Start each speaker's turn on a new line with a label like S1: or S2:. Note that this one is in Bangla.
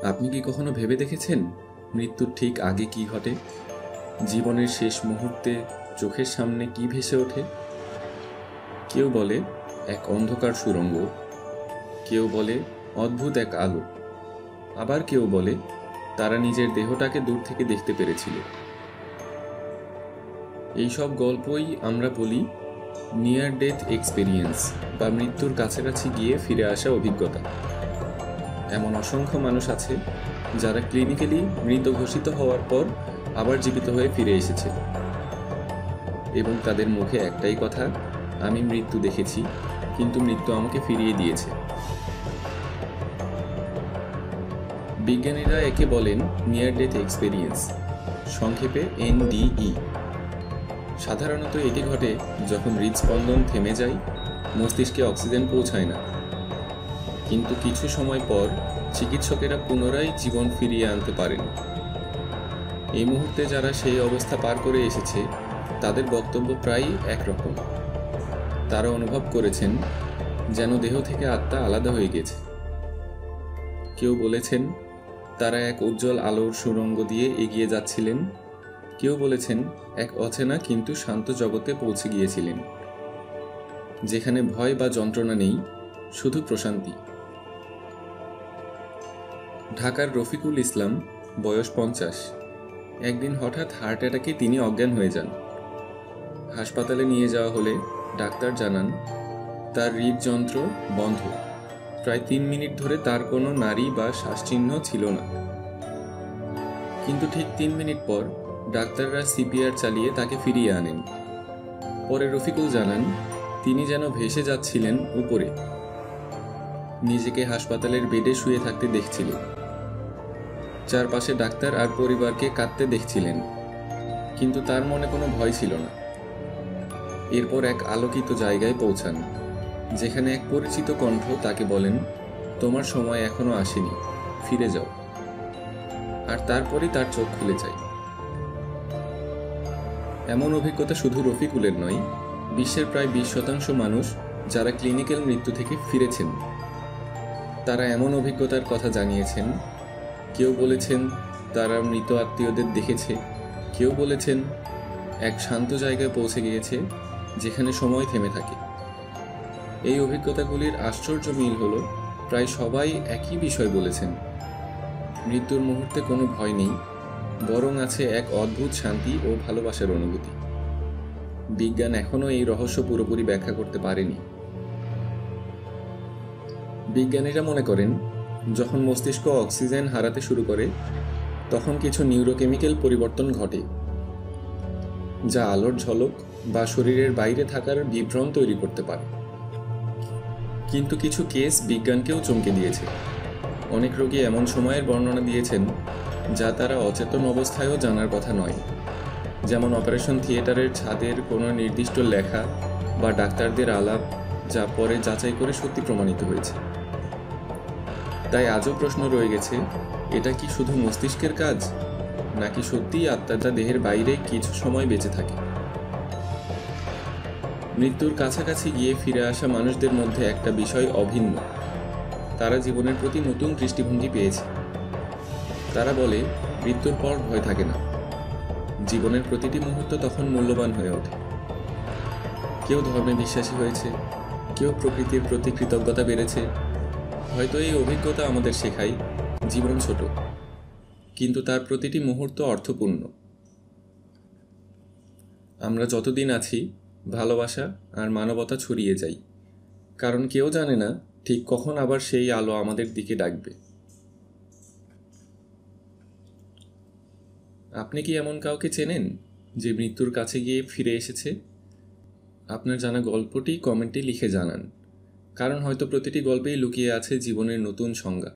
S1: আপনি কি কখনো ভেবে দেখেছেন মৃত্যুর ঠিক আগে কি ঘটে? জীবনের শেষ মুহূর্তে চোখের সামনে কি ভেসে ওঠে? কেউ বলে এক অন্ধকার সুড়ঙ্গ, কেউ বলে অদ্ভুত এক আলো, আবার কেউ বলে তারা নিজের দেহটাকে দূর থেকে দেখতে পেরেছিল। এইসব গল্পই আমরা বলি নিয়ার ডেথ এক্সপেরিয়েন্স বা মৃত্যুর কাছাকাছি গিয়ে ফিরে আসা অভিজ্ঞতা। এমন অসংখ্য মানুষ আছে যারা ক্লিনিক্যালি মৃত ঘোষিত হওয়ার পর আবার জীবিত হয়ে ফিরে এসেছে এবং তাদের মুখে একটাই কথা, আমি মৃত্যু দেখেছি, কিন্তু মৃত্যু আমাকে ফিরিয়ে দিয়েছে। বিজ্ঞানীরা একে বলেন নিয়ার ডেথ এক্সপেরিয়েন্স, সংক্ষেপে NDE। সাধারণত এটি ঘটে যখন হৃদস্পন্দন থেমে যায়, মস্তিষ্কে অক্সিজেন পৌঁছায় না, কিন্তু কিছু সময় পর চিকিৎসকেরা পুনরায় জীবন ফিরিয়ে আনতে পারেন। এই মুহূর্তে যারা সেই অবস্থা পার করে এসেছে তাদের বক্তব্য প্রায় একরকম। তারা অনুভব করেছেন যেন দেহ থেকে আত্মা আলাদা হয়ে গেছে। কেউ বলেছেন তারা এক উজ্জ্বল আলোর সুড়ঙ্গ দিয়ে এগিয়ে যাচ্ছিলেন, কেউ বলেছেন এক অচেনা কিন্তু শান্ত জগতে পৌঁছে গিয়েছিলেন, যেখানে ভয় বা যন্ত্রণা নেই, শুধু প্রশান্তি। ঢাকার রফিকুল ইসলাম, বয়স 50, একদিন হঠাৎ হার্ট অ্যাটাকে তিনি অজ্ঞান হয়ে যান। হাসপাতালে নিয়ে যাওয়া হলে ডাক্তার জানান তার হৃদযন্ত্র বন্ধ। প্রায় 3 মিনিট ধরে তার কোনো নাড়ি বা শ্বাসচিহ্ন ছিল না। কিন্তু ঠিক 3 মিনিট পর ডাক্তাররা CPR চালিয়ে তাকে ফিরিয়ে আনেন। পরে রফিকুল জানান তিনি যেন ভেসে যাচ্ছিলেন উপরে, নিজেকে হাসপাতালের বেডে শুয়ে থাকতে দেখছিলেন, চারপাশে ডাক্তার আর পরিবারকে কাঁদতে দেখছিলেন, কিন্তু তার মনে কোনো ভয় ছিল না। এরপর এক আলোকিত জায়গায় পৌঁছান, যেখানে এক পরিচিত কণ্ঠ তাকে বলেন, তোমার সময় এখনো আসেনি, ফিরে যাও। আর তারপরই তার চোখ খুলে যায়। এমন অভিজ্ঞতা শুধু রফিকুলের নয়, বিশ্বের প্রায় 20% মানুষ যারা ক্লিনিক্যাল মৃত্যু থেকে ফিরেছেন তারা এমন অভিজ্ঞতার কথা জানিয়েছেন। কেউ বলেছেন তারা মৃত আত্মীয়দের দেখেছে, কেউ বলেছেন এক শান্ত জায়গায় পৌঁছে গিয়েছে যেখানে সময় থেমে থাকে। এই অভিজ্ঞতাগুলির আশ্চর্য মিল হলো প্রায় সবাই একই বিষয় বলেছেন, মৃত্যুর মুহূর্তে কোনো ভয় নেই, বরং আছে এক অদ্ভুত শান্তি ও ভালোবাসার অনুভূতি। বিজ্ঞান এখনও এই রহস্য পুরোপুরি ব্যাখ্যা করতে পারেনি। বিজ্ঞানীরা মনে করেন যখন মস্তিষ্ক অক্সিজেন হারাতে শুরু করে তখন কিছু নিউরোকেমিক্যাল পরিবর্তন ঘটে, যা আলোর ঝলক বা শরীরের বাইরে থাকার বিভ্রম তৈরি করতে পারে। কিন্তু কিছু কেস বিজ্ঞানকেও চমকে দিয়েছে। অনেক রোগী এমন সময়ের বর্ণনা দিয়েছেন যা তারা অচেতন অবস্থায়ও জানার কথা নয়, যেমন অপারেশন থিয়েটারের ছাদের কোনো নির্দিষ্ট লেখা বা ডাক্তারদের আলাপ, যা পরে যাচাই করে সত্যি প্রমাণিত হয়েছে। তাই আজও প্রশ্ন রয়ে গেছে, এটা কি শুধু মস্তিষ্কের কাজ, নাকি সত্যিই আত্মাটা দেহের বাইরে কিছু সময় বেঁচে থাকে? মৃত্যুর কাছাকাছি গিয়ে ফিরে আসা মানুষদের মধ্যে একটা বিষয় অভিন্ন, তারা জীবনের প্রতি নতুন দৃষ্টিভঙ্গি পেয়েছে। তারা বলে মৃত্যুর পর ভয় থাকে না, জীবনের প্রতিটি মুহূর্ত তখন মূল্যবান হয়ে ওঠে। কেউ ধর্মে বিশ্বাসী হয়েছে, কেউ প্রকৃতির প্রতি কৃতজ্ঞতা বেড়েছে। হয়তো এই অভিজ্ঞতা আমাদের শেখায় জীবন ছোট, কিন্তু তার প্রতিটি মুহূর্ত অর্থপূর্ণ। আমরা যতদিন আছি ভালোবাসা আর মানবতা ছড়িয়ে যাই, কারণ কেউ জানে না ঠিক কখন আবার সেই আলো আমাদের দিকে ডাকবে। আপনি কি এমন কাউকে চেনেন যে মৃত্যুর কাছে গিয়ে ফিরে এসেছে? আপনার জানা গল্পটি কমেন্টে লিখে জানান, কারণ হয়তো প্রতিটি গল্পেই লুকিয়ে আছে জীবনের নতুন সংজ্ঞা।